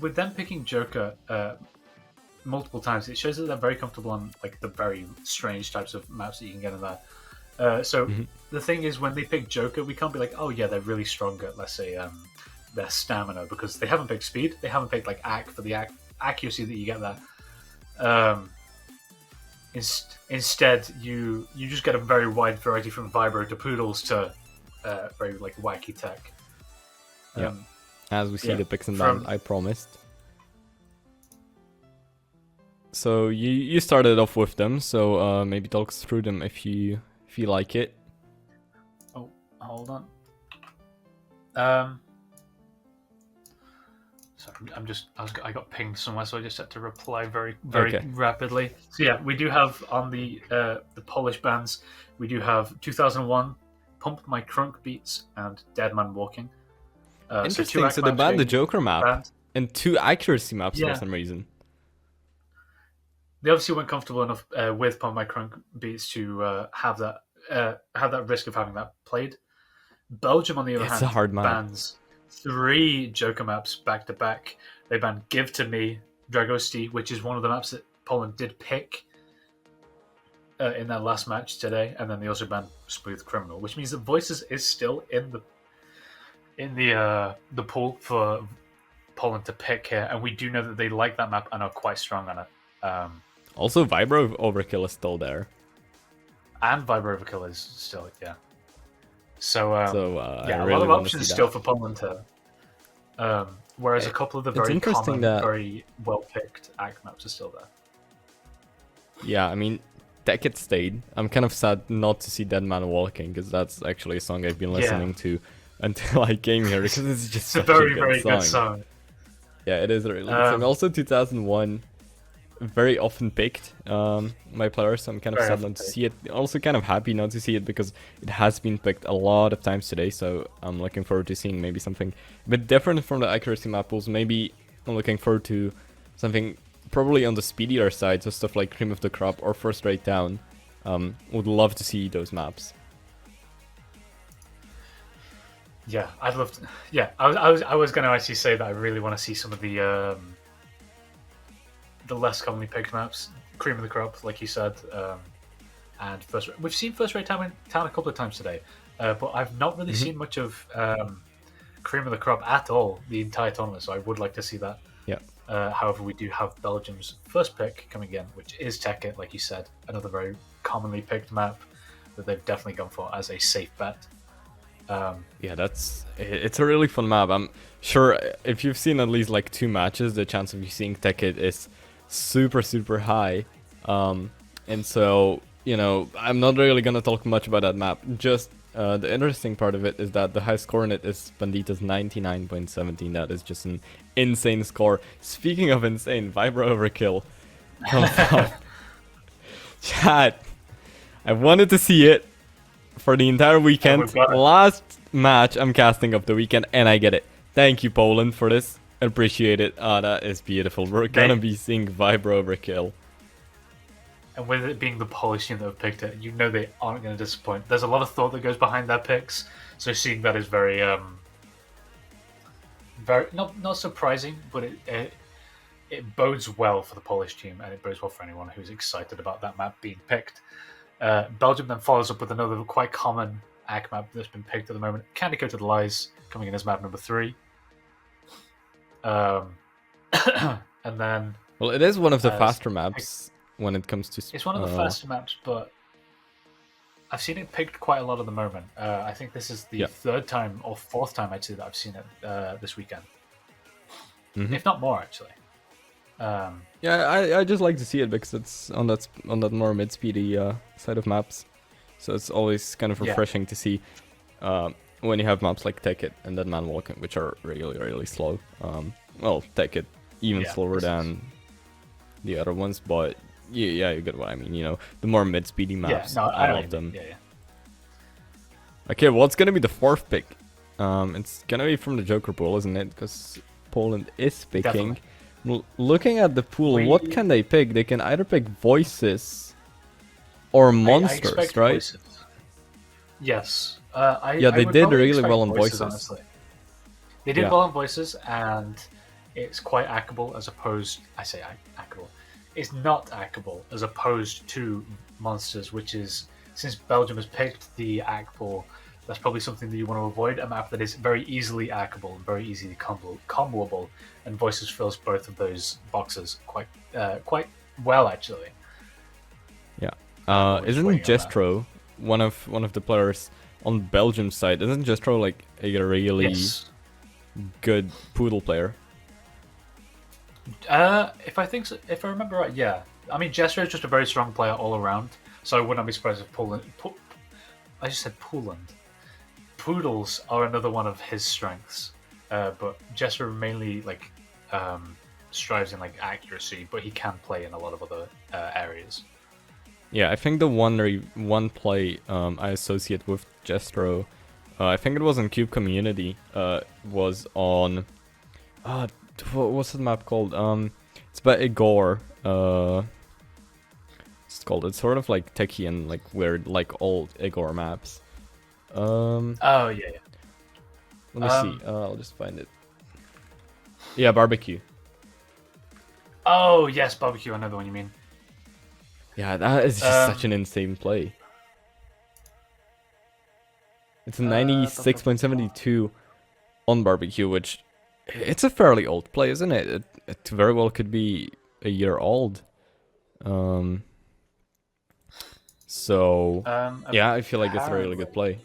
with them picking Joker multiple times, it shows that they're very comfortable on like the very strange types of maps that you can get in there. So the thing is, when they pick Joker, we can't be like, oh yeah, they're really strong at, let's say, their stamina, because they haven't picked speed, they haven't picked like Ac for the accuracy that you get there. Instead, you just get a very wide variety from Vibro to Poodles to very like wacky tech. As we see the picks and bans, I promised. So you started off with them, so maybe talk us through them if you like it. Oh, hold on. Sorry, I got pinged somewhere, so I just had to reply very rapidly. So yeah, we do have on the Polish bands, we do have 2001, Pump My Crunk Beats, and Dead Man Walking. Interesting. So they banned the Joker map and 2 accuracy maps for some reason. They obviously weren't comfortable enough with Pump My Crunk Beats to have that risk of having that played. Belgium, on the other hand, bans 3 Joker maps back to back. They banned Give to Me, Dragosti, which is one of the maps that Poland did pick in their last match today, and then they also banned Smooth Criminal, which means that Voices is still in the pool for Poland to pick here, and we do know that they like that map and are quite strong on it. Also, Vibro Overkill is still there, and Vibro Overkill is still So a really lot of options still for Poland to. Whereas a couple of the very common, very well picked ACK maps are still there. Yeah, I mean, Decade stayed. I'm kind of sad not to see Dead Man Walking, because that's actually a song I've been listening to until I came here, because it's just such a very good song. Yeah, it is a really good song. Also, 2001, very often picked by players, so I'm kind of sad not to see it. Also kind of happy not to see it, because it has been picked a lot of times today, so I'm looking forward to seeing maybe something a bit different from the accuracy map pools. Maybe I'm looking forward to something probably on the speedier side, so stuff like Cream of the Crop or First Rate Down. Would love to see those maps. Yeah, I'd love to. Yeah, I was going to actually say that I really want to see some of the less commonly picked maps, Cream of the Crop, like you said, and we've seen First Rate Town a couple of times today, but I've not really seen much of Cream of the Crop at all the entire tournament, so I would like to see that. Yeah. However, we do have Belgium's first pick coming in, which is Tekkit, like you said, another very commonly picked map that they've definitely gone for as a safe bet. Yeah, it's a really fun map. I'm sure if you've seen at least like 2 matches, the chance of you seeing Tekkit is super high. And so, you know, I'm not really gonna talk much about that map. Just the interesting part of it is that the high score in it is Bandita's 99.17. That is just an insane score. Speaking of insane, Vibro Overkill. Come on. Chat. I wanted to see it for the entire weekend. Last match I'm casting of the weekend, and I get it. Thank you, Poland, for this. Appreciate it. Ah, that is beautiful. We're gonna be seeing Vibro Overkill. And with it being the Polish team that have picked it, you know they aren't going to disappoint. There's a lot of thought that goes behind their picks, so seeing that is very not surprising, but it bodes well for the Polish team, and it bodes well for anyone who's excited about that map being picked. Belgium then follows up with another quite common ACK map that's been picked at the moment, Candy Coated Lies, coming in as map number 3. And then... Well, it is one of the faster maps when it comes to... It's one of the faster maps, but I've seen it picked quite a lot at the moment. I think this is the 3rd time or 4th time, actually, that I've seen it this weekend. If not more, actually. Yeah, I just like to see it because it's on that more mid-speedy side of maps. So it's always kind of refreshing to see when you have maps like Tekkit and Dead Man Walking, which are really slow. Well, Tekkit even slower than the other ones, but yeah, you get what I mean. You know, the more mid-speedy maps, I love them. Yeah. Okay, what's gonna be the 4th pick? It's gonna be from the Joker pool, isn't it? Because Poland is picking. Looking at the pool, what can they pick? They can either pick Voices or Monsters, right? Voices. Yes. They did really well on Voices. Honestly. They did well on Voices, and it's quite hackable as opposed. I say hackable. It's not hackable as opposed to Monsters, which is, since Belgium has picked the hackable, that's probably something that you want to avoid. A map that is very easily hackable and very easily comboable, and Voices fills both of those boxes quite well, actually. Yeah. Isn't Jestro one of the players on Belgium's side? Isn't Jestro like a really good Poodle player? If I remember right, yeah. I mean, Jestro is just a very strong player all around, so I wouldn't be surprised if Poland. I just said Poland. Poodles are another one of his strengths, but Jestro mainly strives in like accuracy, but he can play in a lot of other areas. Yeah, I think the one play I associate with Jestro, I think it was in Cube Community, was on, what's the map called? It's by Igor. It's sort of like techie and like weird, like old Igor maps. Oh yeah. Let me see. I'll just find it. Yeah, barbecue. Oh yes, barbecue. I know the one you mean. Yeah, that is just such an insane play. It's a 96.72 on barbecue, which it's a fairly old play, isn't it? It very well could be a year old. So yeah, I feel like it's a really good play.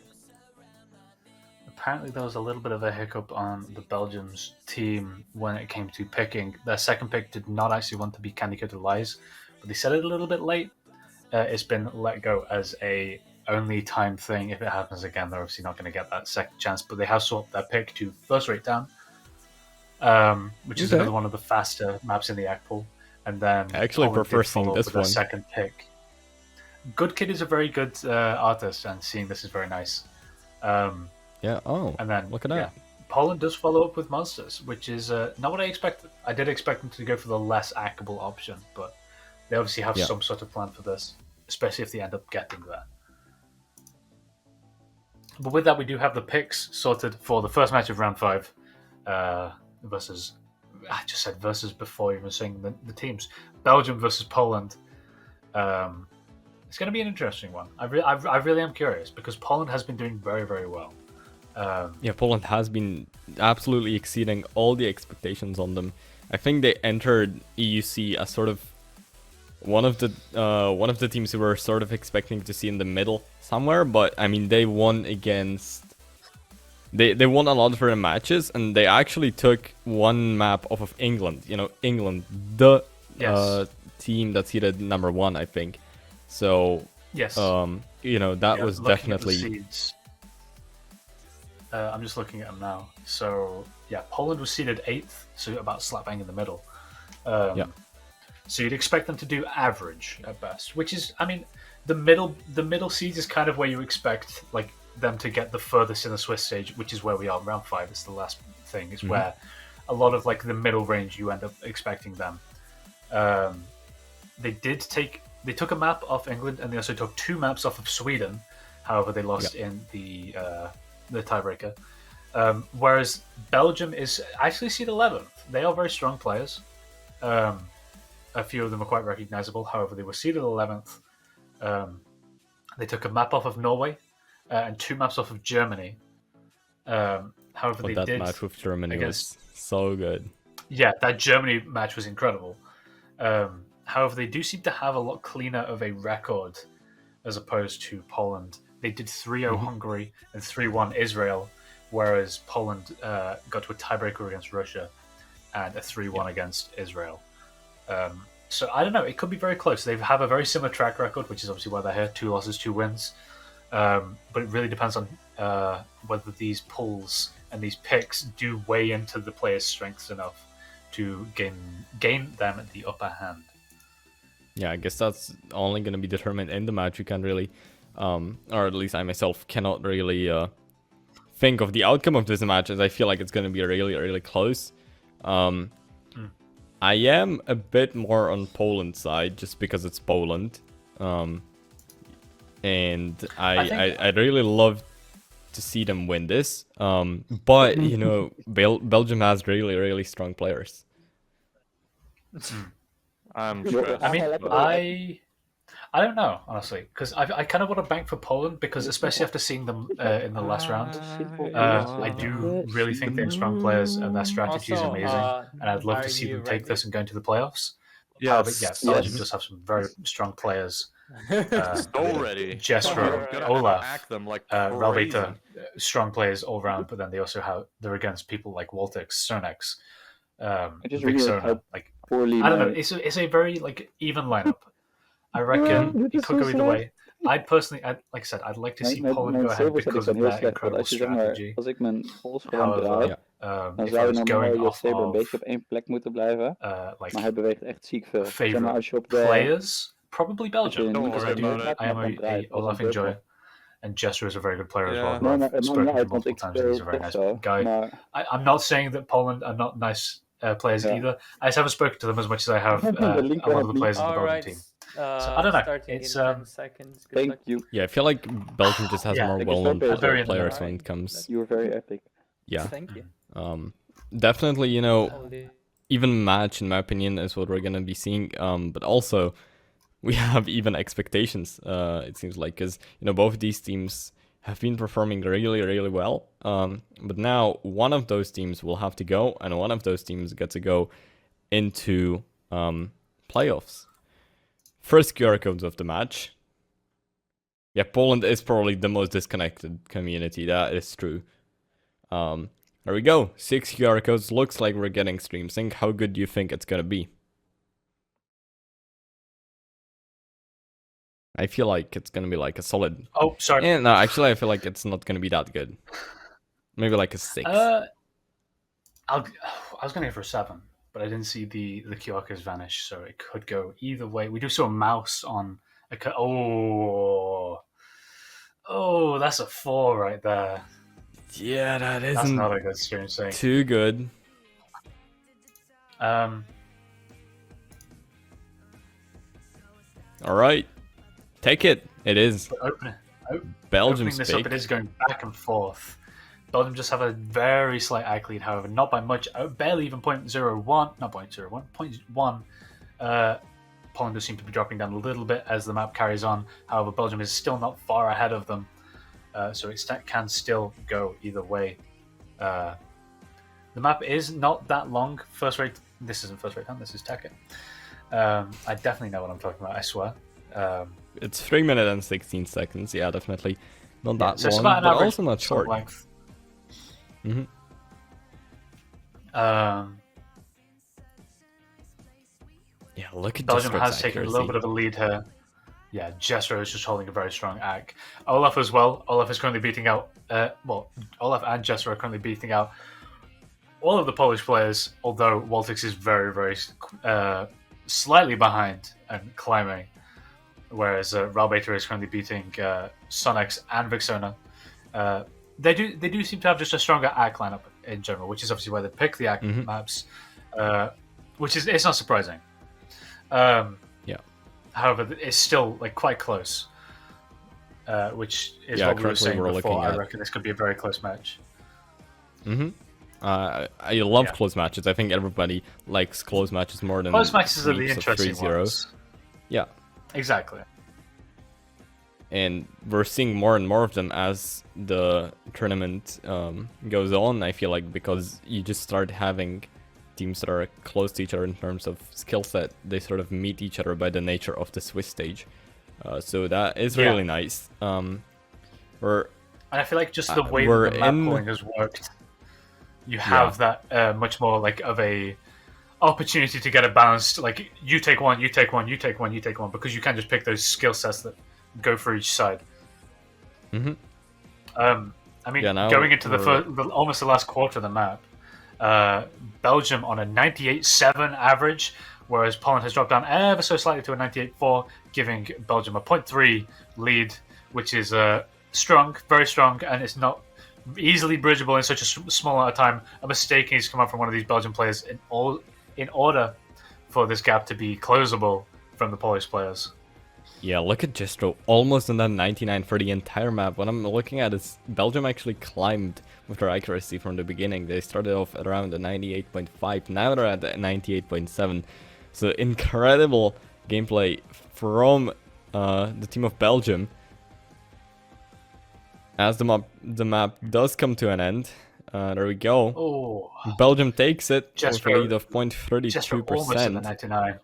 Apparently, there was a little bit of a hiccup on the Belgium's team when it came to picking. Their second pick did not actually want to be Candy Coated Lies, but they said it a little bit late. It's been let go as a only time thing. If it happens again, they're obviously not going to get that second chance. But they have swapped their pick to First Rate Down, which is another one of the faster maps in the act pool. And then I actually prefer seeing this one. Second pick. Good Kid is a very good artist, and seeing this is very nice. Yeah. Oh. And then look at that. Yeah, Poland does follow up with Monsters, which is not what I expected. I did expect them to go for the less hackable option, but they obviously have some sort of plan for this, especially if they end up getting that. But with that, we do have the picks sorted for the first match of round 5 versus. I just said versus before even saying the teams. Belgium versus Poland. It's going to be an interesting one. I really am curious because Poland has been doing very, very well. Yeah, Poland has been absolutely exceeding all the expectations on them. I think they entered EUC as sort of one of the teams we were sort of expecting to see in the middle somewhere. But I mean, they won against. They won a lot of their matches, and they actually took one map off of England. You know, England, the team that seeded number 1, I think. So yes, you know, that was definitely. I'm just looking at them now. So yeah, Poland was seeded 8th, so about slap bang in the middle. So you'd expect them to do average at best, which is, I mean, the middle seeds is kind of where you expect like them to get the furthest in the Swiss stage, which is where we are. Round 5 is the last thing. It's where a lot of like the middle range you end up expecting them. They took a map off England, and they also took 2 maps off of Sweden. However, they lost in the tiebreaker. Whereas Belgium is actually seed 11th. They are very strong players. A few of them are quite recognizable. However, they were seeded 11th. They took a map off of Norway and 2 maps off of Germany. However, that match with Germany was so good. Yeah, that Germany match was incredible. However, they do seem to have a lot cleaner of a record as opposed to Poland. They did 3-0 Hungary and 3-1 Israel, whereas Poland got to a tiebreaker against Russia and a 3-1 against Israel. So I don't know. It could be very close. They have a very similar track record, which is obviously why they're here. 2 losses, 2 wins. But it really depends on whether these pulls and these picks do weigh into the players' strengths enough to gain them the upper hand. Yeah, I guess that's only going to be determined in the match. You can't really, or at least I myself cannot really think of the outcome of this match, as I feel like it's going to be really, really close. I am a bit more on Poland's side just because it's Poland. And I'd really love to see them win this. But, you know, Belgium has really, really strong players. I'm stressed. I mean, I don't know, honestly, because I kind of want to bank for Poland because, especially after seeing them in the last round, I do really think they have strong players and their strategy is amazing, and I'd love to see them take this and go into the playoffs. However, yeah, Belgium does have some very strong players. So ready. Jestro, Olaf, act them like Ralbeta, strong players all round, but then they're against people like Waltix, Cernex, Vixona. Like, I don't know, it's a very like even lineup. I reckon it could go either way. Like I said, I'd like to see Poland go ahead because of their incredible strategy. However, if I was going off of favorite players, probably Belgium, because I am a Olaf enjoyer, and Jester is a very good player as well. I've spoken to him multiple times, and he's a very nice guy. I'm not saying that Poland are not nice players either. I just haven't spoken to them as much as I have a lot of the players in the Belgium team. So I don't know. It's Thank you. Yeah, I feel like Belgium just has more well-known players when it comes. You were very epic. Yeah. Thank you. Definitely, you know, even match in my opinion is what we're gonna be seeing. But also, we have even expectations. It seems like, because you know both of these teams have been performing really, really well. But now one of those teams will have to go, and one of those teams gets to go into playoffs. First QR codes of the match. Yeah, Poland is probably the most disconnected community. That is true. There we go. 6 QR codes. Looks like we're getting stream sync. How good do you think it's gonna be? I feel like it's gonna be like a solid. Oh, sorry. Yeah, no, actually, I feel like it's not gonna be that good. Maybe like a 6. I was gonna go for a 7, but I didn't see the QR codes vanish, so it could go either way. We do saw a mouse on a oh, that's a 4 right there. Yeah, That's not a good stream sync. Too good. All right. Take it. It is. Belgium's this up, it is going back and forth. Belgium just have a very slight ag lead, however, not by much. Barely even 0.01, not 0.01, 0.1. Poland does seem to be dropping down a little bit as the map carries on. However, Belgium is still not far ahead of them, so it can still go either way. The map is not that long. This isn't first rate time. This is Tekken. I definitely know what I'm talking about. I swear. It's 3 minutes and 16 seconds. Yeah, definitely not that so long, but also not short. Length. Mm-hmm. Yeah, look at Belgium has taken a little bit of a lead here. Yeah, Jester is just holding a very strong ag. Olaf as well. Olaf is currently beating out. Olaf and Jester are currently beating out all of the Polish players. Although Waltix is very, very slightly behind and climbing, whereas Ralbeta is currently beating Sonex and Vixona. They do seem to have just a stronger ag lineup in general, which is obviously why they pick the ag maps, which is it's not surprising. However, it's still like quite close, which is what we were saying before. I reckon this could be a very close match. I love close matches. I think everybody likes close matches more than close matches are the interesting 3-0. ones. Yeah, exactly. And we're seeing more and more of them as the tournament goes on. I feel like, because you just start having teams that are close to each other in terms of skill set. They sort of meet each other by the nature of the Swiss stage. So that is really nice. And I feel like just the way that the map pooling has worked, you have that much more like of a opportunity to get a balanced, like you take one, you take one, you take one, you take one, because you can just pick those skill sets that go for each side. I mean, going into almost the last quarter of the map, Belgium on a 98.7 average, whereas Poland has dropped down ever so slightly to a 98.4, giving Belgium a 0.3 lead, which is strong, very strong, and it's not easily bridgeable in such a small amount of time. A mistake needs to come up from one of these Belgian players in order for this gap to be closable from the Polish players. Yeah, look at Jestro, almost in that 99 for the entire map. What I'm looking at is Belgium actually climbed with their accuracy from the beginning. They started off at around the 98.5, now they're at the 98.7. So incredible gameplay from the team of Belgium. As the map does come to an end, there we go. Oh, Belgium takes it just with a lead of 0.32%. Almost at the 99.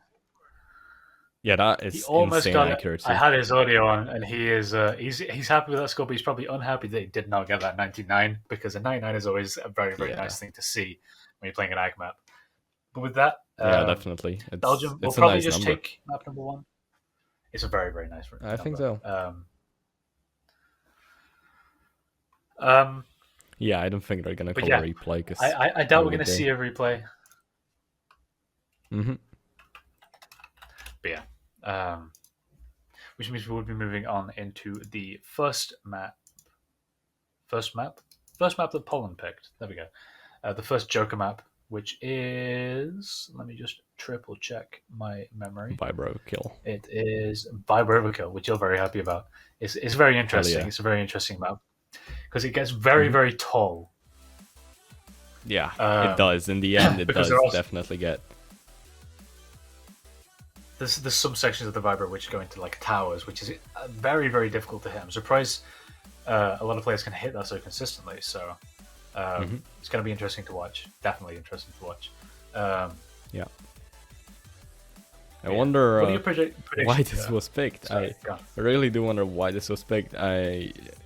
Yeah, that He is almost insane got accuracy. it. I had his audio on, and he is he's happy with that score, but he's probably unhappy that he did not get that 99, because a 99 is always a very, very nice thing to see when you're playing an ag map. But with that, yeah, definitely. Belgium will it's probably nice just number. take map number 1. It's a very, very nice number. I think so. Yeah, I don't think they're gonna call a replay, because I doubt we're gonna see a replay. Mm-hmm. But yeah, which means we will be moving on into the first map. First map that Poland picked. There we go. The first Joker map, which is, let me just triple check my memory. Vibro Kill. It is Vibro Kill, which you're very happy about. It's very interesting. Yeah. It's a very interesting map because it gets very, very tall. Yeah, it does. In the end, it does definitely get. There's some sections of the Vibro which go into like towers, which is very, very difficult to hit. I'm surprised a lot of players can hit that so consistently. So it's going to be interesting to watch. Definitely interesting to watch. Yeah. I wonder why this was picked. Sorry, I really do wonder why this was picked.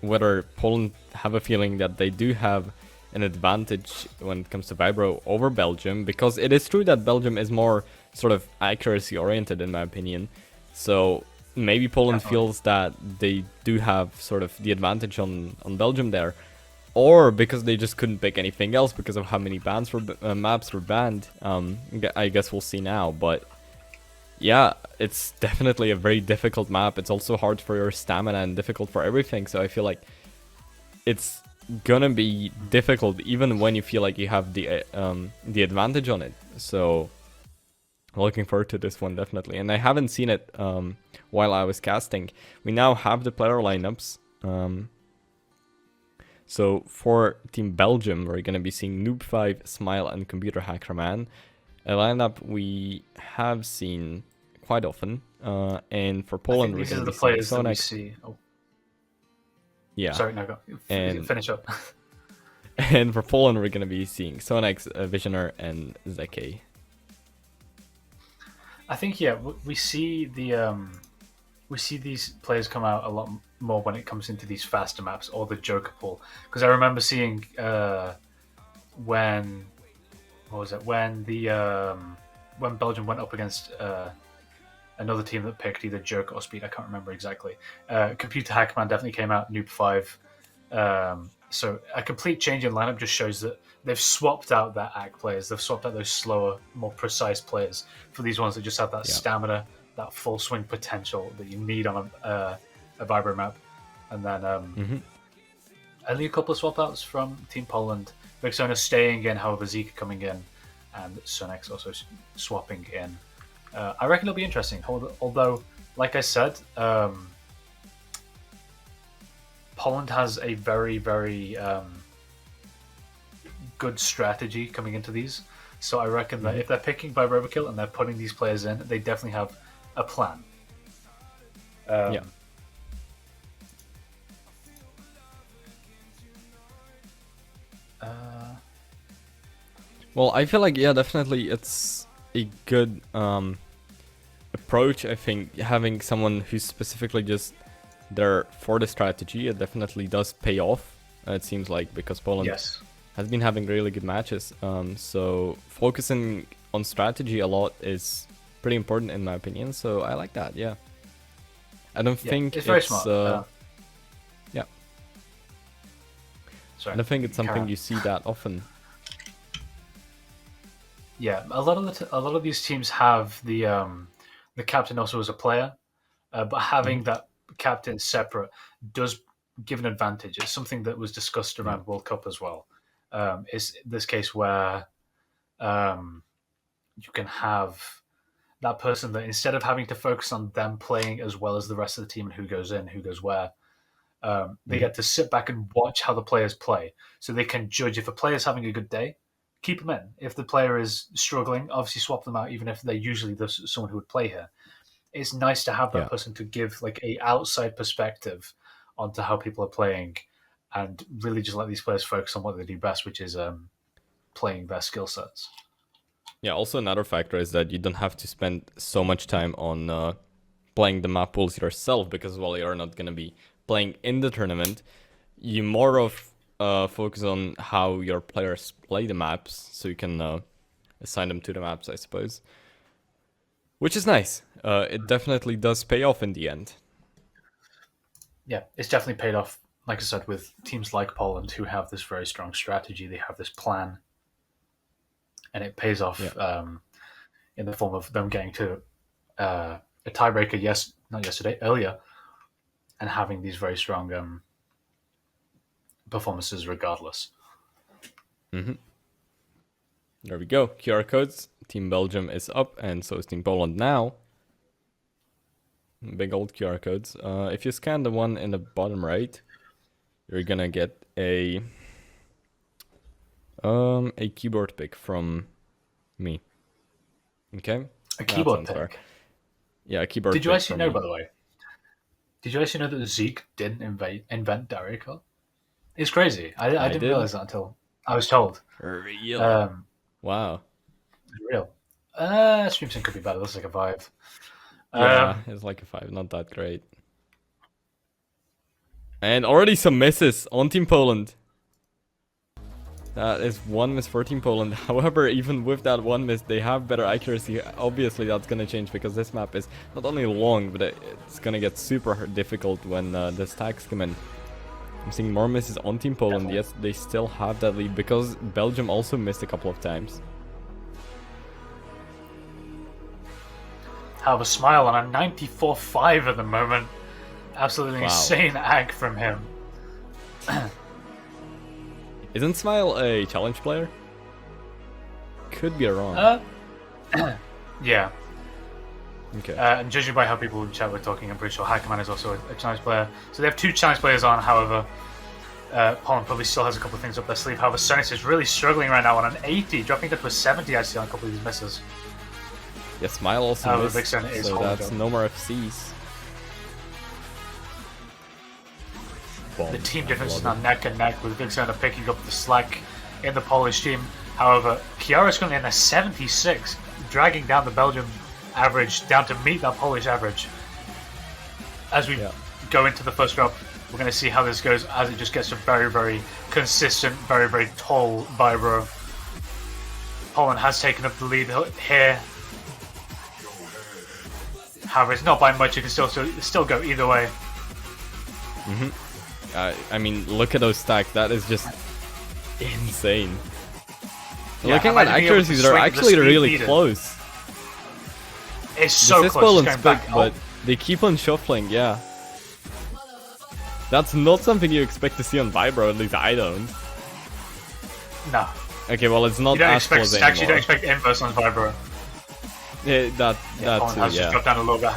Whether Poland have a feeling that they do have an advantage when it comes to Vibro over Belgium, because it is true that Belgium is more sort of accuracy oriented in my opinion. So maybe Poland feels that they do have sort of the advantage on Belgium there, or because they just couldn't pick anything else because of how many maps were banned. I guess we'll see now, but yeah, it's definitely a very difficult map. It's also hard for your stamina and difficult for everything, so I feel like it's gonna be difficult even when you feel like you have the advantage on it. So looking forward to this one definitely, and I haven't seen it while I was casting. We now have the player lineups. So for Team Belgium, we're gonna be seeing Noob5, Smile, and Computer Hacker Man. A lineup we have seen quite often, and for Poland, these are the players that we see. Oh. Yeah. Sorry, no, go. Finish up. And for Poland, we're gonna be seeing Sonex, Visioner, and Zeke. I think we see these players come out a lot more when it comes into these faster maps or the Joker pool, because I remember seeing when Belgium went up against another team that picked either Joker or Speed. I can't remember exactly. Computer Hackman definitely came out. Noob 5. So a complete change in lineup just shows that they've swapped out their ag players. They've swapped out those slower, more precise players for these ones that just have that stamina, that full swing potential that you need on a Vibro map. And then only a couple of swap outs from Team Poland. Vixona staying in, however, Zeke coming in, and Sonex also swapping in. I reckon it'll be interesting. Although, like I said, Poland has a very, very good strategy coming into these. So I reckon that if they're picking by Robokill and they're putting these players in, they definitely have a plan. Yeah. Well, I feel like, definitely it's a good approach. I think having someone who's specifically just there for the strategy, it definitely does pay off, it seems like, because Poland has been having really good matches. So focusing on strategy a lot is pretty important in my opinion, so I like that, I don't think it's very smart. I don't think it's something you see that often. Yeah, a lot of these teams have the captain also as a player, but having that captain separate does give an advantage. It's something that was discussed around World Cup as well. Is this case where you can have that person that, instead of having to focus on them playing as well as the rest of the team and who goes in, who goes where, they get to sit back and watch how the players play, so they can judge if a player's having a good day. keep them in. If the player is struggling, obviously swap them out, even if they're usually someone who would play here. It's nice to have that person to give like a outside perspective onto how people are playing, and really just let these players focus on what they do best, which is playing their skill sets. Yeah, also another factor is that you don't have to spend so much time on playing the map pools yourself, because while you're not going to be playing in the tournament, you more of focus on how your players play the maps, so you can assign them to the maps, I suppose. Which is nice. It definitely does pay off in the end. Yeah, it's definitely paid off, like I said, with teams like Poland who have this very strong strategy. They have this plan, and it pays off in the form of them getting to a tiebreaker, earlier, and having these very strong performances regardless. Mm-hmm. There we go. QR codes. Team Belgium is up, and so is Team Poland now. Big old QR codes. If you scan the one in the bottom right, you're gonna get a keyboard pick from me. Okay? A keyboard pick? Fair. Yeah, a keyboard pick. Did you actually know, by the way? Did you actually know that Zeke didn't invent Darico? It's crazy. I didn't realize that until I was told. Real. Wow. Real. Stream sync could be better. That's like a 5. Yeah, it's like a 5. Not that great. And already some misses on Team Poland. That is 1 miss for Team Poland. However, even with that 1 miss, they have better accuracy. Obviously, that's going to change because this map is not only long, but it's going to get super difficult when the stacks come in. I'm seeing more misses on Team Poland. Yes, they still have that lead because Belgium also missed a couple of times. Have a smile on a 94.5 at the moment. Absolutely insane ag from him. Isn't Smile a challenge player? Could be wrong. Yeah. Okay. And judging by how people in chat were talking, I'm pretty sure Hackerman is also a challenge player. So they have 2 challenge players on, however. Poland probably still has a couple of things up their sleeve. However, Sonis is really struggling right now on an 80, dropping it to a 70 actually on a couple of these misses. Yeah, Smile also missed, so that's no more FCs. The team difference is now neck and neck, with Vixen picking up the slack in the Polish team. However, Kiara's currently in a 76, dragging down the Belgium average down to meet that Polish average. As we go into the first drop, we're going to see how this goes as it just gets a very, very consistent, very, very tall Vibro. Poland has taken up the lead here. However, it's not by much. You can still go either way. I mean, look at those stacks. That is just insane. Yeah, looking at accuracies, they're actually really close. It's so this close. Poland's big, but they keep on shuffling. Yeah, that's not something you expect to see on Vibro. At least I don't. No. Okay, well, it's not you don't as expect close stacks. anymore. You don't expect inverse on Vibro. Yeah, that Poland too. has just dropped down a little bit.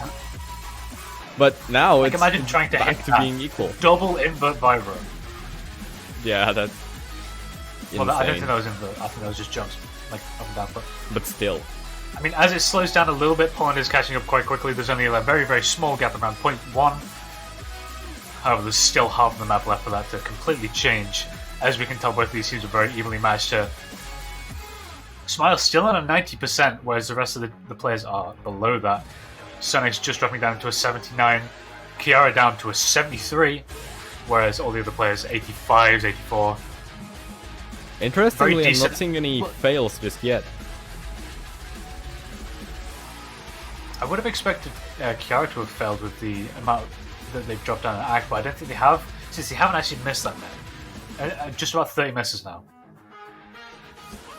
But now it's imagine trying to back hit to being equal. Double invert Vibro. Yeah, that's well, insane. I don't think that was invert. I think that was just jumps, like up and down. But still. I mean, as it slows down a little bit, Poland is catching up quite quickly. There's only a very, very small gap around 0.1. However, there's still half of the map left for that to completely change. As we can tell, both of these teams are very evenly matched here. Smile's still at a 90%, whereas the rest of the players are below that. Sonic's just dropping down to a 79. Kiara down to a 73, whereas all the other players 85s, 84. Interestingly, I'm not seeing any fails just yet. I would have expected Kiara to have failed with the amount that they've dropped down an act, but I don't think they have, since they haven't actually missed that many. Just about 30 misses now.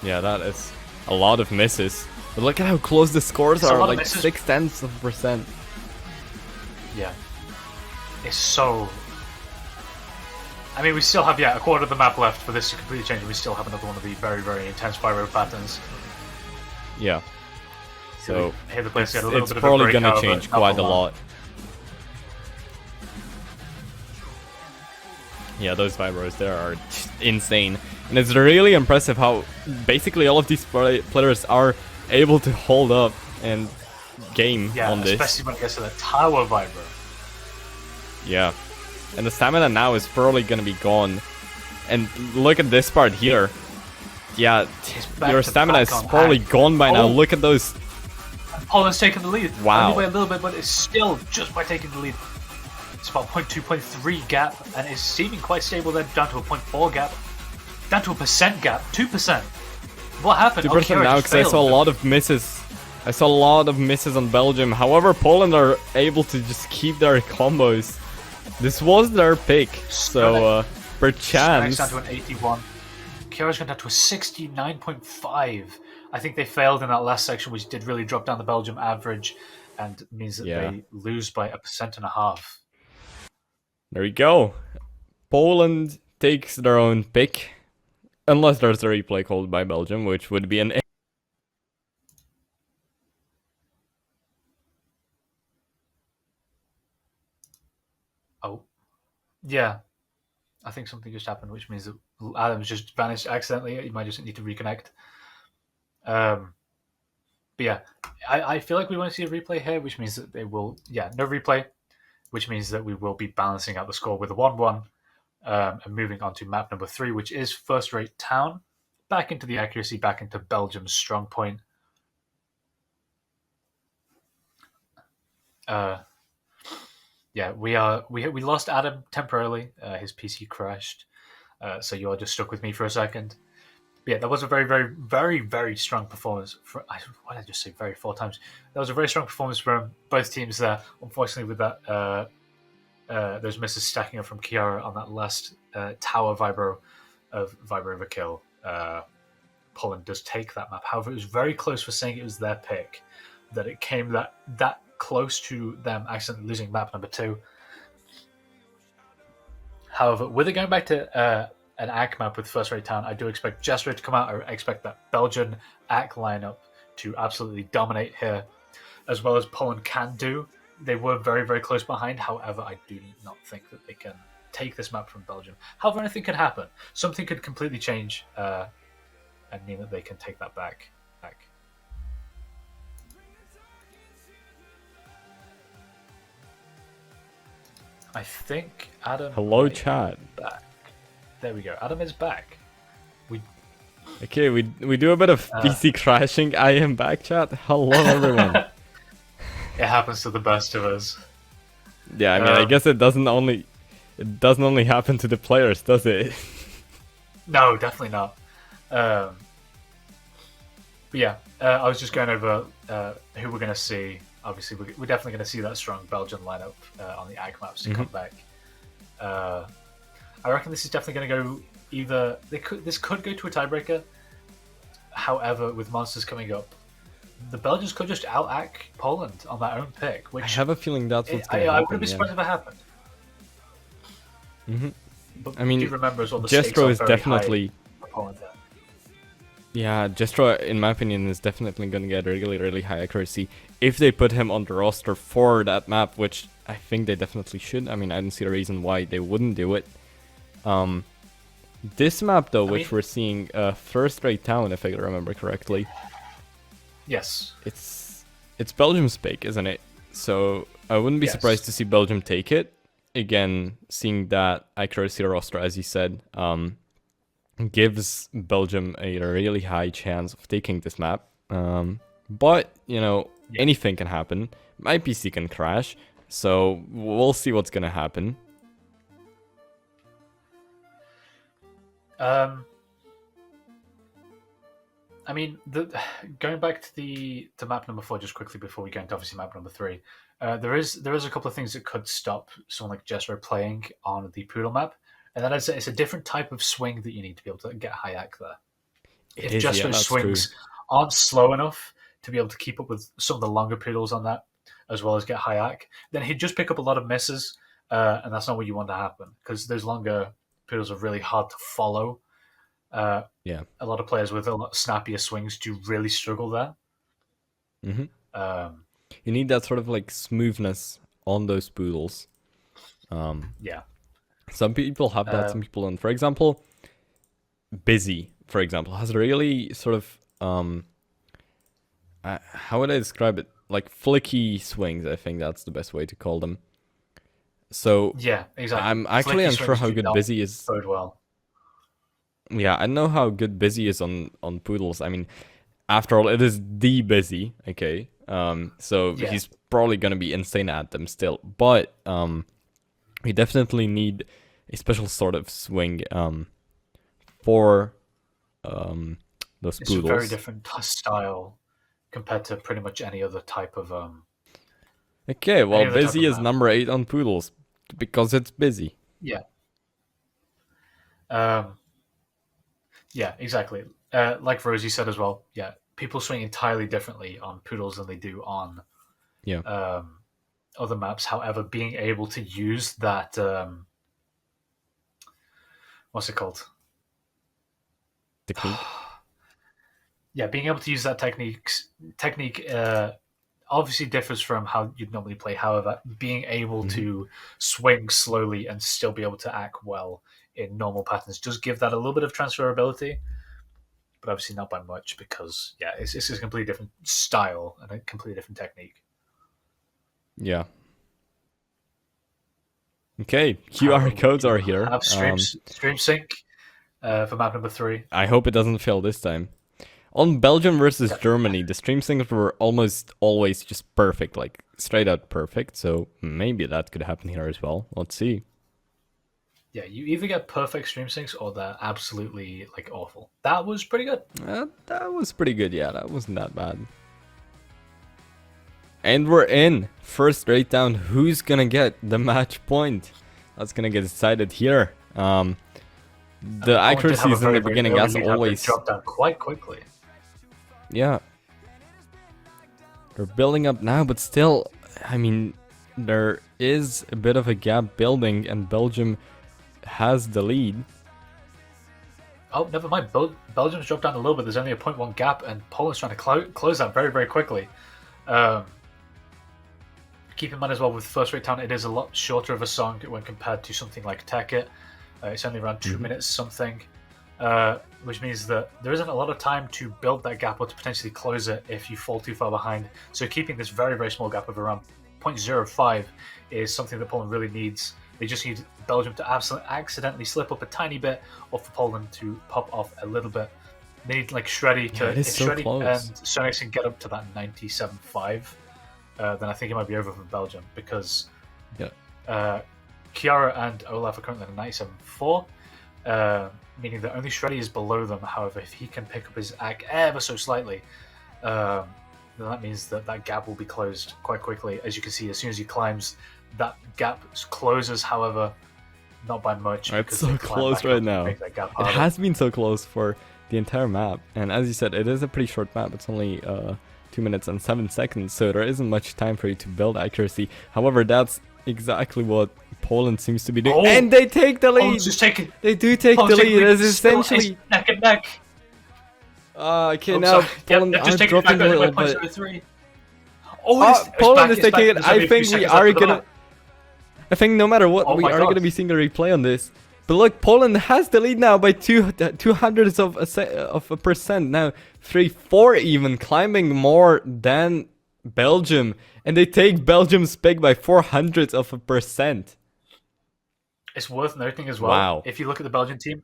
Yeah, that is a lot of misses. But look at how close the scores are, like 0.6%. Yeah. It's so... I mean, we still have, a quarter of the map left for this to completely change, and we still have another one of the very, very intense Pyro patterns. Yeah. So, it's probably going to change quite a lot. Yeah, those vibros there are just insane. And it's really impressive how basically all of these players are able to hold up and game on this. Especially when it gets to the tower vibro. Yeah. And the stamina now is probably gonna be gone. And look at this part here. Yeah, your stamina is probably gone by now. Look at those. Poland's taking the lead. Wow. Only by a little bit, but it's still just by taking the lead. It's about 0.2, 0.3 gap, and it's seeming quite stable then, down to a 0.4 gap. Down to a % gap, 2%. What happened? 2% now, because I saw a lot of misses. I saw a lot of misses on Belgium. However, Poland are able to just keep their combos. This was their pick, so perchance. Down to an 81. Kiara's gone down to a 69.5. I think they failed in that last section, which did really drop down the Belgium average, and means that they lose by 1.5%. There you go. Poland takes their own pick, unless there's a replay called by Belgium, which would be an. Oh, yeah. I think something just happened, which means that Adam's just vanished accidentally. You might just need to reconnect. But yeah, I feel like we want to see a replay here, which means that they will, no replay, which means that we will be balancing out the score with a 1-1 and moving on to map number 3, which is First Rate Town. Back into the accuracy, back into Belgium's strong point. We lost Adam temporarily. His PC crashed, so you are just stuck with me for a second. But yeah, that was a very, very, very, very strong performance. What did I just say? Very 4 times. That was a very strong performance from both teams there. Unfortunately, with that, those misses stacking up from Kiara on that last tower vibro of vibro overkill. Poland does take that map. However, it was very close for saying it was their pick. That it came that close to them accidentally losing map number 2. However, with it going back to an ACK map with First Rate Town, I do expect Jester to come out. I expect that Belgian ACK lineup to absolutely dominate here, as well as Poland can do. They were very, very close behind. However, I do not think that they can take this map from Belgium. However, anything could happen. Something could completely change and mean that they can take that back. I think Adam. Hello, chat. Back. There we go. Adam is back. Okay, we do a bit of PC crashing. I am back, chat. Hello, everyone. It happens to the best of us. Yeah, I mean, I guess it doesn't only happen to the players, does it? No, definitely not. But yeah, I was just going over who we're going to see. Obviously, we're definitely going to see that strong Belgian lineup on the AG maps to come back. I reckon this is definitely going to go either. This could go to a tiebreaker. However, with monsters coming up, the Belgians could just out-AG Poland on their own pick. Which I have a feeling that's what's going to happen. I wouldn't be surprised if it happened. But I mean, do remember as well, the Jestro is definitely. Poland there. Yeah, Jestro, in my opinion, is definitely going to get really, really high accuracy if they put him on the roster for that map, which I think they definitely should. I mean, I don't see a reason why they wouldn't do it. This map, though, which we're seeing, First Rate Town, if I remember correctly. Yes. It's Belgium's pick, isn't it? So I wouldn't be surprised to see Belgium take it. Again, seeing that accuracy roster, as you said, gives Belgium a really high chance of taking this map. But, you know, anything can happen. My PC can crash, so we'll see what's gonna happen. I mean, going back to map number 4 just quickly before we go into obviously map number 3, there is a couple of things that could stop someone like Jester playing on the Poodle map, and that is it's a different type of swing that you need to be able to get high ACK there. If Jester's swings aren't slow enough to be able to keep up with some of the longer Poodles on that, as well as get high ACK, then he'd just pick up a lot of misses, and that's not what you want to happen, because those longer Poodles are really hard to follow. A lot of players with a lot snappier swings do really struggle there. You need that sort of like smoothness on those poodles. Some people have that, some people don't. For example, Busy, for example, has really sort of how would I describe it? Like flicky swings, I think that's the best way to call them. So yeah, exactly. I'm actually unsure how good Busy is. Well. Yeah, I know how good Busy is on Poodles. I mean, after all, it is the Busy, okay? So yeah. He's probably gonna be insane at them still. But we definitely need a special sort of swing for those Poodles. It's a very different style compared to pretty much any other type of Okay, well, Busy is number 8 on Poodles because it's busy. Yeah. Yeah, exactly. Like Rosie said as well. Yeah, people swing entirely differently on Poodles than they do on other maps. However, being able to use that what's it called? Technique. Yeah, being able to use that technique obviously differs from how you'd normally play. However, being able to swing slowly and still be able to act well in normal patterns does give that a little bit of transferability, but obviously not by much because, yeah, it's a completely different style and a completely different technique. Yeah. Okay, QR codes are here. Have stream sync for map number 3. I hope it doesn't fail this time. On Belgium versus Germany, the stream syncs were almost always just perfect, like straight out perfect. So maybe that could happen here as well. Let's see. Yeah, you either get perfect stream syncs or they're absolutely like awful. That was pretty good. That was pretty good. Yeah, that wasn't that bad. And we're in. First straight down. Who's gonna get the match point? That's gonna get decided here. The accuracies in the beginning, as always, dropped down quite quickly. Yeah. They're building up now, but still, I mean, there is a bit of a gap building, and Belgium has the lead. Oh, never mind. Belgium's dropped down a little bit. There's only a 0.1 gap, and Poland's trying to close that very, very quickly. Keep in mind as well, with First Rate Town, it is a lot shorter of a song when compared to something like Take It. It's only around 2 minutes something. Which means that there isn't a lot of time to build that gap or to potentially close it if you fall too far behind. So keeping this very, very small gap of around 0.05 is something that Poland really needs. They just need Belgium to accidentally slip up a tiny bit, or for Poland to pop off a little bit. They need like Shreddy to. If Shreddy and Sonics can get up to that 97.5, then I think it might be over for Belgium because Kiara and Olaf are currently at 97.4. Meaning that only Shreddy is below them. However, if he can pick up his act ever so slightly, then that means that that gap will be closed quite quickly. As you can see, as soon as he climbs, that gap closes, however, not by much. It's so close right now. It has been so close for the entire map. And as you said, it is a pretty short map. It's only 2 minutes and 7 seconds, so there isn't much time for you to build accuracy. However, that's exactly what Poland seems to be doing. And they take the lead! They do take the lead. It is essentially neck and neck. Okay, now Poland are dropping a little bit. Poland is taking it. I think we are gonna... I think no matter what, we are gonna be seeing the replay on this. But look, Poland has the lead now by 200ths of a percent. Now 3-4 even, climbing more than Belgium. And they take Belgium's pick by 400ths of a percent. It's worth noting as well. Wow. If you look at the Belgian team,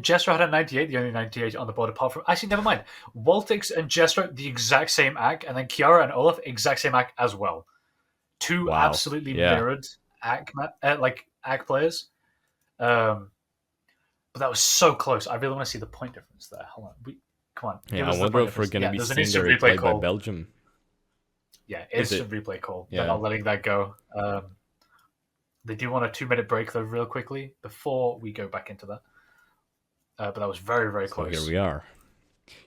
Jester had a 98, the only 98 on the board apart from... Actually, never mind. Waltix and Jester, the exact same act, and then Kiara and Olaf, exact same act as well. Two absolutely mirrored act players. But that was so close. I really want to see the point difference there. Hold on. Come on. Yeah, I wonder if we're going to be seeing the replay by Belgium. Yeah, instant replay call. They're not letting that go. They do want a 2-minute break, though, real quickly, before we go back into that. But that was very, very close. So here we are.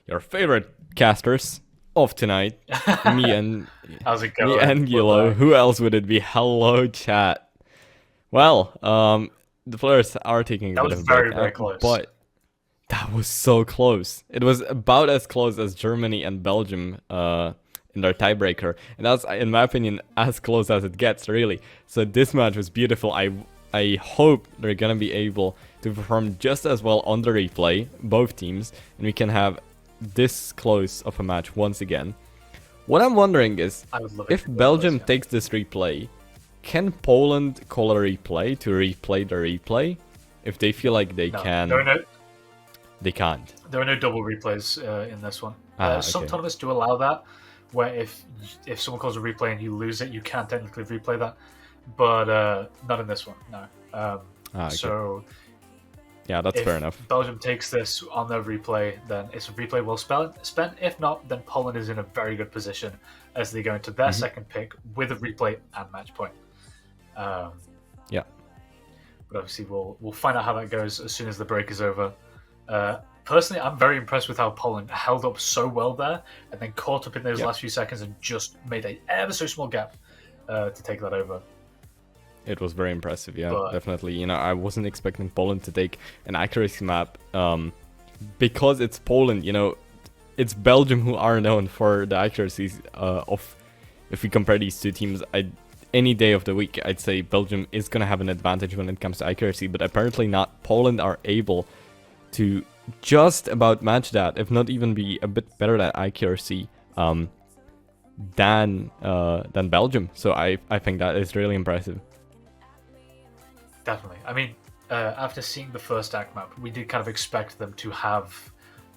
Your favorite casters of tonight. Me and... How's it going? Me and Gilo. Who else would it be? Hello, chat. Well, the players are taking a bit of a break. That was very, very close. But that was so close. It was about as close as Germany and Belgium in their tiebreaker, and that's, in my opinion, as close as it gets, really. So this match was beautiful. I I hope they're gonna be able to perform just as well on the replay, both teams, and we can have this close of a match once again. What I'm wondering is, if Belgium takes this replay, can Poland call a replay to replay the replay? If they feel like they can... They can't. There are no double replays in this one. Okay. Some tournaments do allow that, where if someone calls a replay and you lose it, you can technically replay that, but not in this one, no. Okay. So, yeah, that's fair enough. If Belgium takes this on their replay, then it's a replay well spent. If not, then Poland is in a very good position as they go into their second pick with a replay and match point. Yeah. But obviously, we'll find out how that goes as soon as the break is over. Personally, I'm very impressed with how Poland held up so well there and then caught up in those last few seconds and just made a ever so small gap to take that over. It was very impressive, definitely. You know, I wasn't expecting Poland to take an accuracy map because it's Poland. You know, it's Belgium who are known for the accuracies of. If we compare these two teams, any day of the week, I'd say Belgium is gonna have an advantage when it comes to accuracy, but apparently not. Poland are able to just about match that, if not even be a bit better at accuracy than Belgium. So I think that is really impressive. Definitely. I mean, after seeing the first act map, we did kind of expect them to have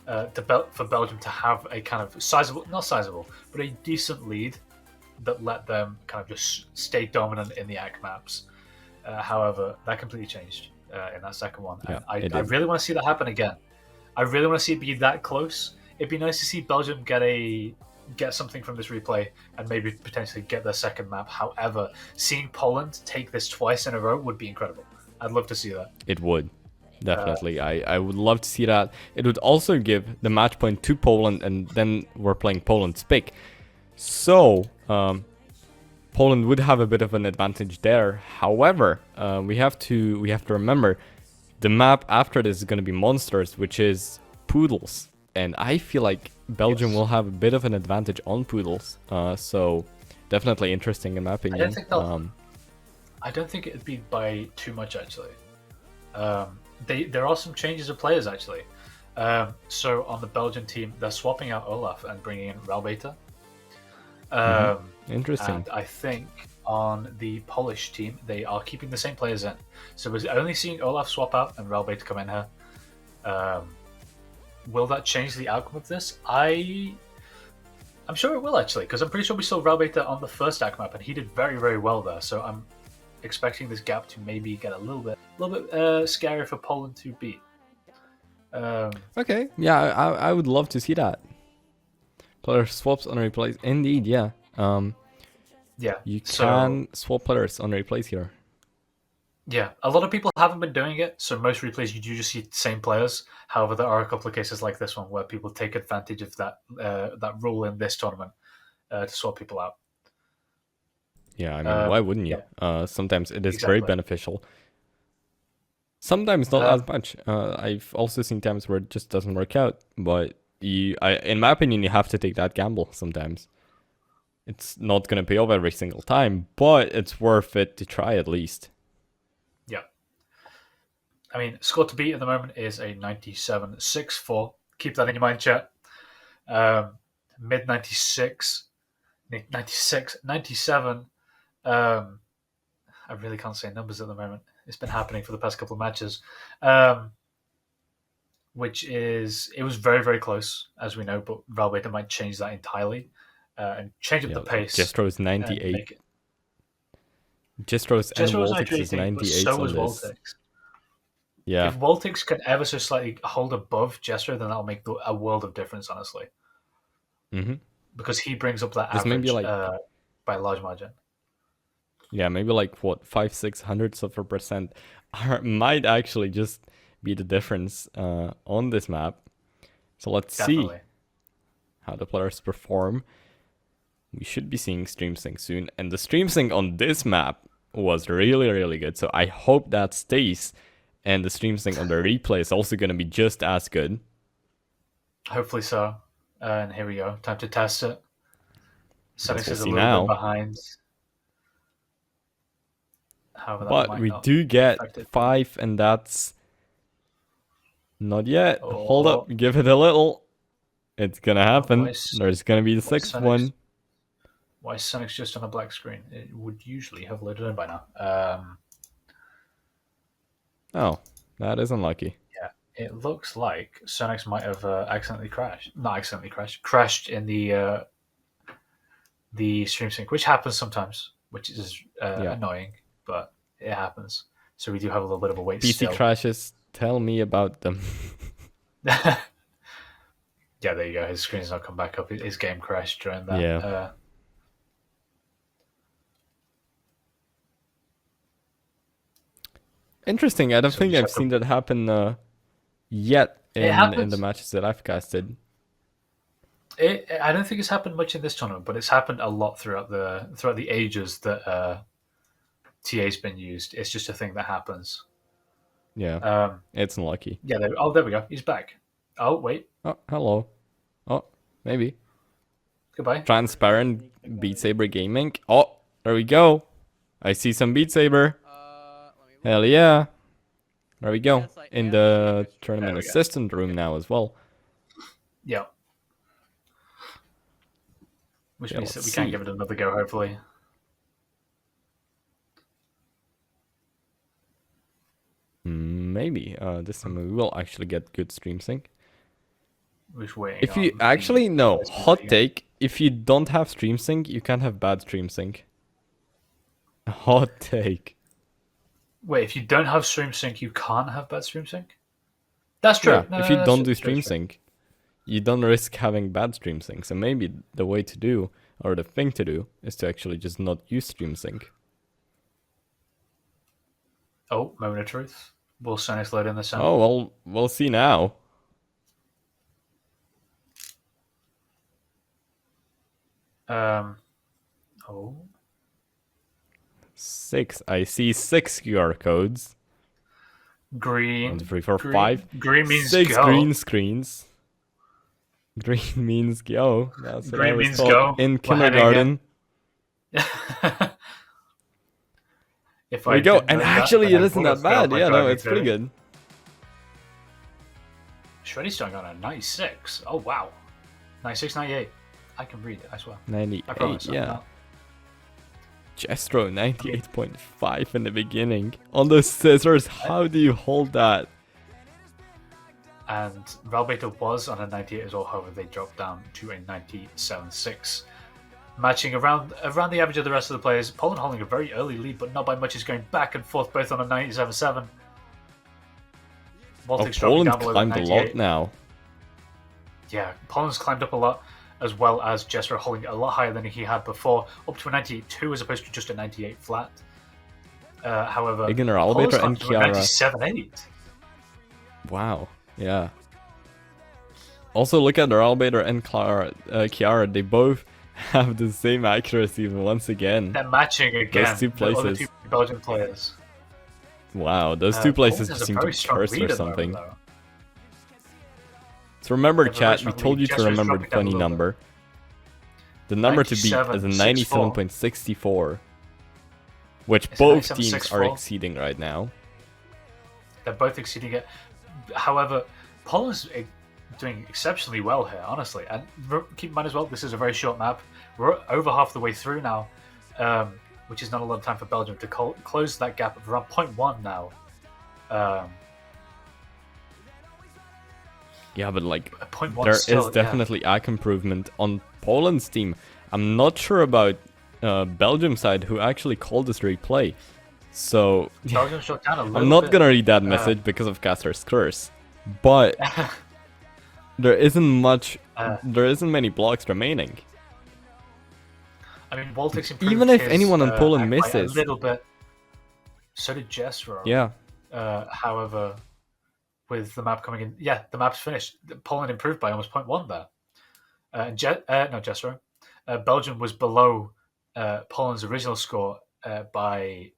for Belgium to have a kind of not sizable, but a decent lead that let them kind of just stay dominant in the act maps. However, that completely changed in that second one. Yeah, I really want to see that happen again. I really want to see it be that close. It'd be nice to see Belgium get something from this replay and maybe potentially get their second map. However, seeing Poland take this twice in a row would be incredible. I'd love to see that. It would. Definitely. I would love to see that. It would also give the match point to Poland, and then we're playing Poland's pick. So, Poland would have a bit of an advantage there. However, we have to remember the map after this is going to be Monsters, which is Poodles. And I feel like Belgium will have a bit of an advantage on Poodles. So, definitely interesting in my opinion. I don't think it'd be by too much, actually. There are some changes of players, actually. So, on the Belgian team, they're swapping out Olaf and bringing in Ralbeta. Interesting. And I think on the Polish team, they are keeping the same players in. So we're only seeing Olaf swap out and Ralbeta come in here. Will that change the outcome of this? I'm sure it will, actually, because I'm pretty sure we saw Ralbeta on the first act map and he did very, very well there. So I'm expecting this gap to maybe get a little bit scarier for Poland to beat. Okay, yeah, I would love to see that. Player swaps on replays. Indeed, yeah. Yeah. You can swap players on replays here. Yeah, a lot of people haven't been doing it, so most replays you do just see the same players. However, there are a couple of cases like this one where people take advantage of that rule in this tournament to swap people out. Yeah, I mean, why wouldn't you? Sometimes it is very beneficial. Sometimes not as much. I've also seen times where it just doesn't work out, but in my opinion, you have to take that gamble sometimes. It's not going to pay off every single time, but it's worth it to try at least. Yeah. I mean, score to beat at the moment is a 97.64. Keep that in your mind, chat. Mid 96, 96, 97. I really can't say numbers at the moment. It's been happening for the past couple of matches. It was very, very close, as we know, but Ralbeta might change that entirely and change up the pace. Jestro's 98. Jestro's and Voltix is 98 so on is this. Voltix. Yeah. If Voltix can ever so slightly hold above Jestro, then that'll make a world of difference, honestly. Mm-hmm. Because he brings up that Just average maybe by a large margin. Yeah, maybe 5-600% might actually just be the difference on this map. So let's see how the players perform. We should be seeing stream sync soon, and the stream sync on this map was really, really good. So I hope that stays, and the stream sync on the replay is also going to be just as good. Hopefully so. And here we go. Time to test it. Settings is a little bit behind. However, but we do get 5, and that's not yet. Oh. Hold up, give it a little. It's gonna happen. There's gonna be the 6th one. Why is Sonic's just on a black screen? It would usually have loaded in by now. Oh, that is unlucky. Yeah, it looks like Sonic's might have accidentally crashed. Not accidentally crashed. Crashed in the stream sync, which happens sometimes, which is annoying, but it happens. So we do have a little bit of a wait PC still. crashes, tell me about them. Yeah, there you go. His screen's not come back up. His game crashed during that. Yeah. Interesting. I don't think I've seen that happen yet in the matches that I've casted. I don't think it's happened much in this tournament, but it's happened a lot throughout the ages that TA's been used. It's just a thing that happens. Yeah. It's unlucky. Yeah. There we go. He's back. Oh wait. Oh, hello. Oh, maybe. Goodbye. Transparent Beat Saber Gaming. Oh, there we go. I see some Beat Saber. Hell yeah. There we go. Yes, in the tournament assistant room now as well. Yeah. Which means that we can give it another go, hopefully. Maybe. This time we will actually get good stream sync. If you actually no hot take, if you don't have stream sync, you can't have bad stream sync. Hot take. Wait, if you don't have stream sync, you can't have bad stream sync? That's true. Yeah, if you don't do stream sync, you don't risk having bad stream sync. So maybe the way to do, or the thing to do, is to actually just not use stream sync. Oh, moment of truth. Will Sonic's load in the sound? Oh, well, we'll see now. Oh. 6. I see 6 QR codes. Green. 1, 2, 3, 4, 5. Green means 6 go. green screens. Green means go. That's what I was taught in kindergarten. There we go. And actually, it isn't that bad. Yeah, no, it's pretty good. Shreddy's starting on a 96. Oh, wow. 96, 98. I can read it, I swear. 98, yeah. Jestro, 98.5 in the beginning. On the scissors, how do you hold that? And Valbeta was on a 98 as well, however, they dropped down to a 97.6. Matching around the average of the rest of the players. Poland holding a very early lead, but not by much. Is going back and forth, both on a 97.7. Poland climbed a lot now. Yeah, Poland's climbed up a lot, as well as Jesser holding a lot higher than he had before, up to a 98.2 as opposed to just a 98 flat. However, Ignor Albator and Chiara. 97.8. Wow, yeah. Also, look at their Albator and Chiara. They both have the same accuracy once again. They're matching again. Those two places. The other two Belgian players. Wow, those two places just seem to curse or something. So remember, chat, we told you to remember the funny number. The number to beat is a 97.64, which both teams are exceeding right now. They're both exceeding it. However, Poland's doing exceptionally well here, honestly. And keep in mind as well, this is a very short map. We're over half the way through now, which is not a lot of time for Belgium to close that gap of around 0.1 now. Yeah, but like, there is definitely ACK improvement on Poland's team. I'm not sure about Belgium's side, who actually called this replay. So, I'm not gonna read that message because of Caster's curse. But there isn't many blocks remaining. I mean, Baltic's improved even if anyone in Poland misses a little bit. So did Jesro. Yeah. However, with the map coming in, the map's finished. Poland improved by almost 0.1 there. Jesro. Belgium was below Poland's original score by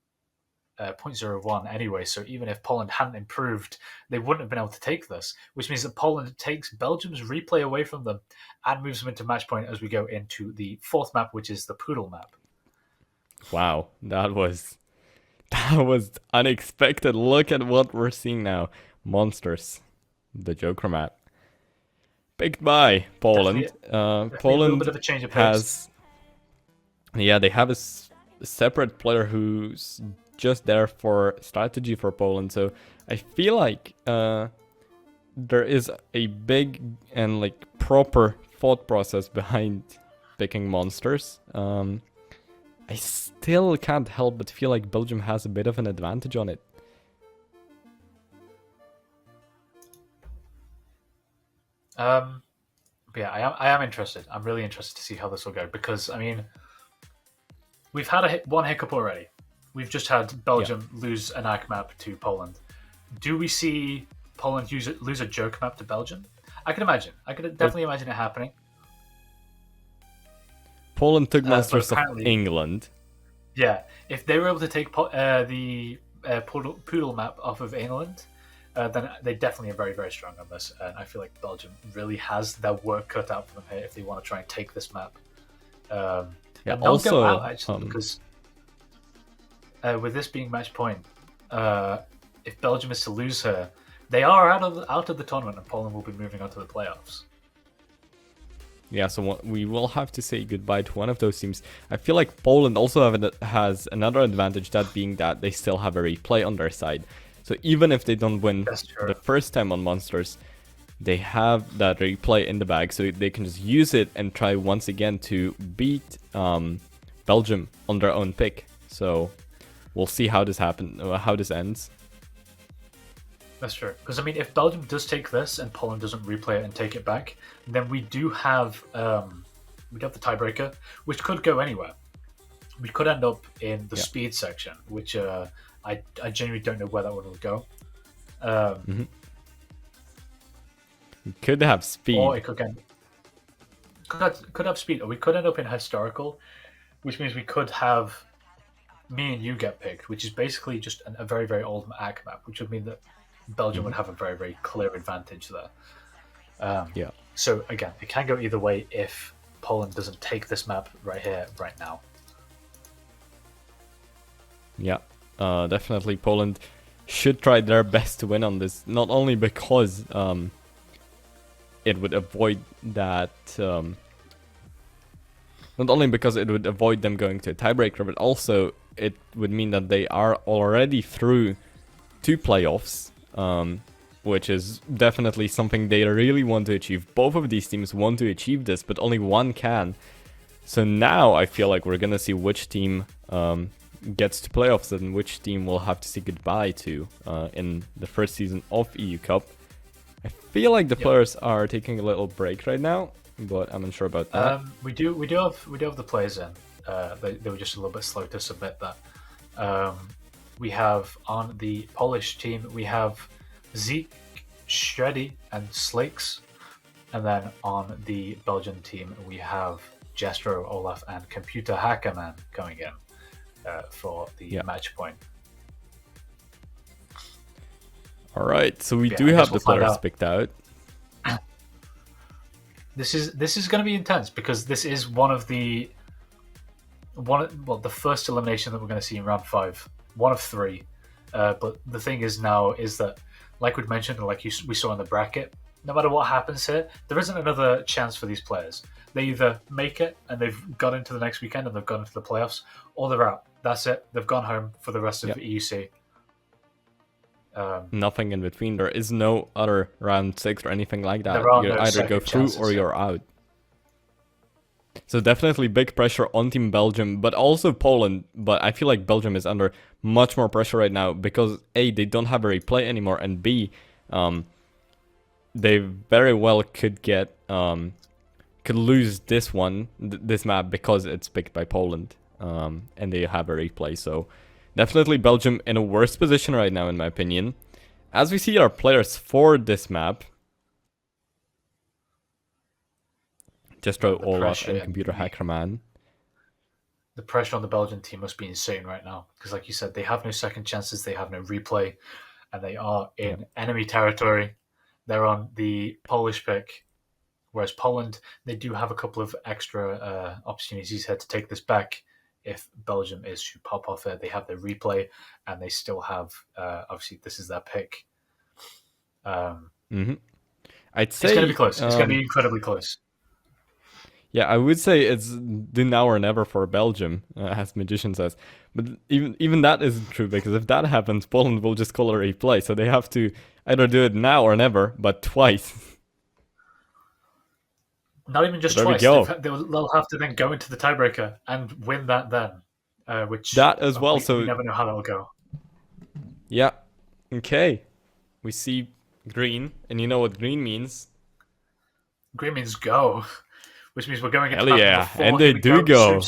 0.01 anyway, so even if Poland hadn't improved, they wouldn't have been able to take this, which means that Poland takes Belgium's replay away from them and moves them into match point as we go into the fourth map, which is the Poodle map. Wow, that was That was unexpected. Look at what we're seeing now. Monsters. The Joker map. Picked by Poland. Definitely Poland a little bit of a change of pace. has... Yeah, they have a separate player who's just there for strategy for Poland. So I feel like there is a big and like proper thought process behind picking monsters. I still can't help but feel like Belgium has a bit of an advantage on it. But yeah, I am interested. I'm really interested to see how this will go because I mean, we've had one hiccup already. We've just had Belgium lose an ACK map to Poland. Do we see Poland lose a joke map to Belgium? I can imagine. I could definitely imagine it happening. Poland took monsters of England. Yeah, if they were able to take the Poodle map off of England, then they definitely are very, very strong on this. And I feel like Belgium really has their work cut out for them here if they want to try and take this map. And also, go out, actually, because with this being match point, if Belgium is to lose her, they are out of the tournament, and Poland will be moving on to the playoffs. Yeah, so we will have to say goodbye to one of those teams. I feel like Poland also has another advantage, that being that they still have a replay on their side. So even if they don't win the first time on Monsters, they have that replay in the bag, so they can just use it and try once again to beat Belgium on their own pick. So we'll see how this ends. That's true. Because I mean, if Belgium does take this and Poland doesn't replay it and take it back, then we do have the tiebreaker, which could go anywhere. We could end up in the speed section, which I genuinely don't know where that one will go. We could have speed, or it could have speed, or we could end up in historical, which means we could have me and you get picked, which is basically just a very, very old ACK map, which would mean that Belgium would have a very, very clear advantage there. So again, it can go either way if Poland doesn't take this map right here, right now. Yeah, definitely Poland should try their best to win on this, not only because it would avoid that... not only because it would avoid them going to a tiebreaker, but also it would mean that they are already through 2 playoffs, which is definitely something they really want to achieve. Both of these teams want to achieve this, but only one can. So now I feel like we're gonna see which team gets to playoffs and which team will have to say goodbye to in the first season of EU Cup. I feel like the players are taking a little break right now, but I'm unsure about that. We do have the players in. They were just a little bit slow to submit that. We have on the Polish team, we have Zeke, Shreddy, and Slakes. And then on the Belgian team, we have Jestro, Olaf, and Computer Hackerman going in for the match point. Alright, so we do have the players picked out. This is going to be intense because this is the first elimination that we're going to see in round 5. One of 3. But the thing is now is that, like we'd mentioned, and like we saw in the bracket, no matter what happens here, there isn't another chance for these players. They either make it and they've got into the next weekend and they've gone into the playoffs, or they're out. That's it. They've gone home for the rest of the EUC. Nothing in between. There is no other round 6 or anything like that. You either go through or you're out. So definitely big pressure on Team Belgium, but also Poland. But I feel like Belgium is under much more pressure right now because A, they don't have a replay anymore, and B, they very well could lose this map because it's picked by Poland, and they have a replay. So definitely Belgium in a worse position right now, in my opinion. As we see our players for this map, Jestro, Olaf, and Computer Hackerman. The pressure on the Belgian team must be insane right now because, like you said, they have no second chances, they have no replay, and they are in enemy territory. They're on the Polish pick, whereas Poland, they do have a couple of extra opportunities here to take this back if Belgium is to pop off it. They have their replay, and they still have, obviously, this is their pick. I'd say it's going to be close. It's going to be incredibly close. Yeah, I would say it's the now or never for Belgium, as Magician says. But even that isn't true, because if that happens, Poland will just call a replay. So they have to either do it now or never, but twice. Not even just twice. They'll have to then go into the tiebreaker and win that then. Which that as well. So we never know how that'll go. Yeah. Okay. We see green, and you know what green means. Green means go, which means we're going into Hell yeah, and they do go.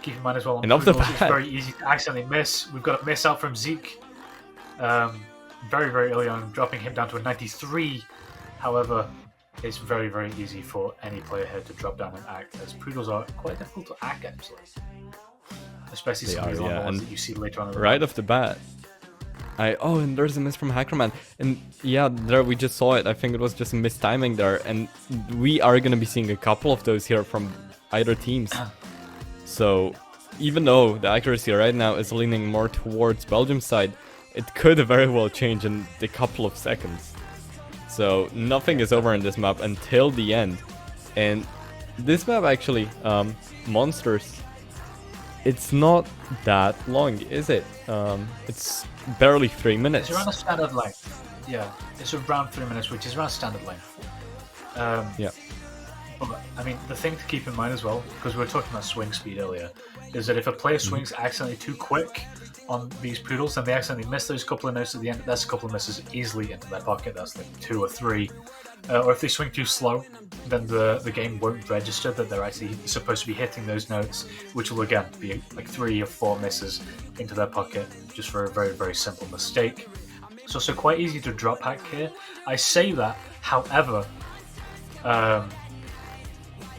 Keep in mind as well, and off the bat, it's very easy to accidentally miss. We've got a miss out from Zeke. Very, very early on, dropping him down to a 93. However, it's very, very easy for any player here to drop down and act, as poodles are quite difficult to act, actually. Especially some of these long ones that you see later on. Right off the bat. And there's a miss from Hackerman. And yeah, there we just saw it. I think it was just a mistiming there. And we are going to be seeing a couple of those here from either teams. So even though the accuracy right now is leaning more towards Belgium's side, it could very well change in a couple of seconds. So nothing is over in this map until the end. And this map actually, Monsters, it's not that long, is it? It's barely 3 minutes. It's around a standard length. Yeah, it's around 3 minutes, which is around standard length. Yeah. But, I mean, the thing to keep in mind as well, because we were talking about swing speed earlier, is that if a player swings accidentally too quick on these poodles, and they accidentally miss those couple of notes at the end, that's a couple of misses easily into their pocket. That's like 2 or 3. Or if they swing too slow, then the game won't register that they're actually supposed to be hitting those notes, which will again be like 3 or 4 misses into their pocket just for a very, very simple mistake. So quite easy to drop hack here. I say that, however,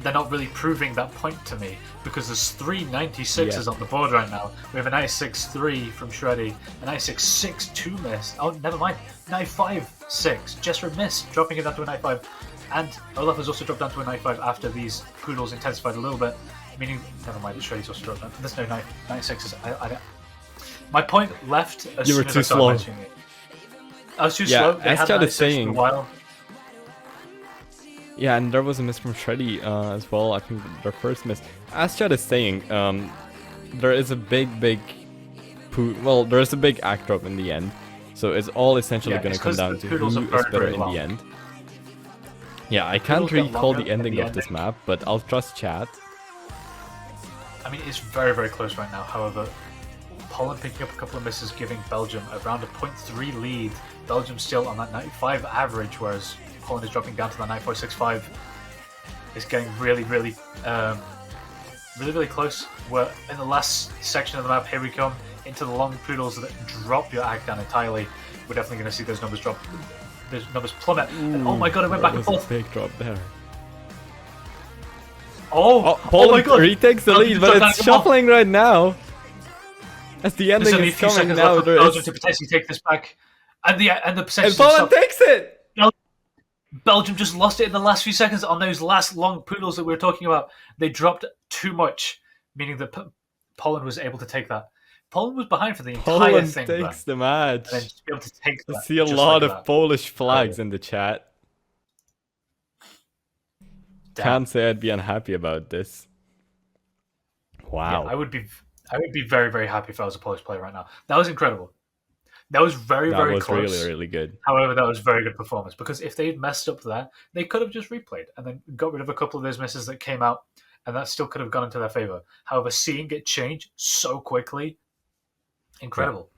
they're not really proving that point to me, because there's 3 96s on the board right now. We have a 96-3 from Shreddy, a 96-6-2 miss. Oh, never mind. 95-6, just for miss, dropping it down to a 95. And Olaf has also dropped down to a 95 after these poodles intensified a little bit, meaning, never mind, Shreddy's also dropped down. There's no 96s. My point left as you were too slow. It. I was too slow. They had 96 for a while. Yeah, and there was a miss from Shreddy as well. I think their first miss. As Chad is saying, there is a big there is a big act drop in the end. So it's all essentially going to come down to who is better in the end. Yeah, I can't recall the ending of this map, but I'll trust chat. I mean, it's very, very close right now. However, Poland picking up a couple of misses, giving Belgium around a 0.3 lead. Belgium still on that 95 average, whereas Poland is dropping down to that 94.65. It's getting really, really close. We're in the last section of the map. Here we come into the long poodles that drop your act down entirely. We're definitely going to see those numbers drop. Those numbers plummet. And oh my god, it went back and forth. Big drop there. Oh my god! Retakes the lead, but it's shuffling right now. As the ending is coming now, Belgium to potentially take this back, and the percentage. And Poland takes it. Belgium just lost it in the last few seconds on those last long poodles that we were talking about. They dropped too much, meaning that Poland was able to take that. Poland was behind for the entire thing. Poland takes the match. And then just be able to take that. I see a lot of Polish flags in the chat. Damn. Can't say I'd be unhappy about this. Wow. Yeah, I would be very, very happy if I was a Polish player right now. That was incredible. That was very close. That was really, really good. However, that was very good performance, because if they'd messed up there, they could have just replayed and then got rid of a couple of those misses that came out, and that still could have gone into their favor. However, seeing it change so quickly, incredible.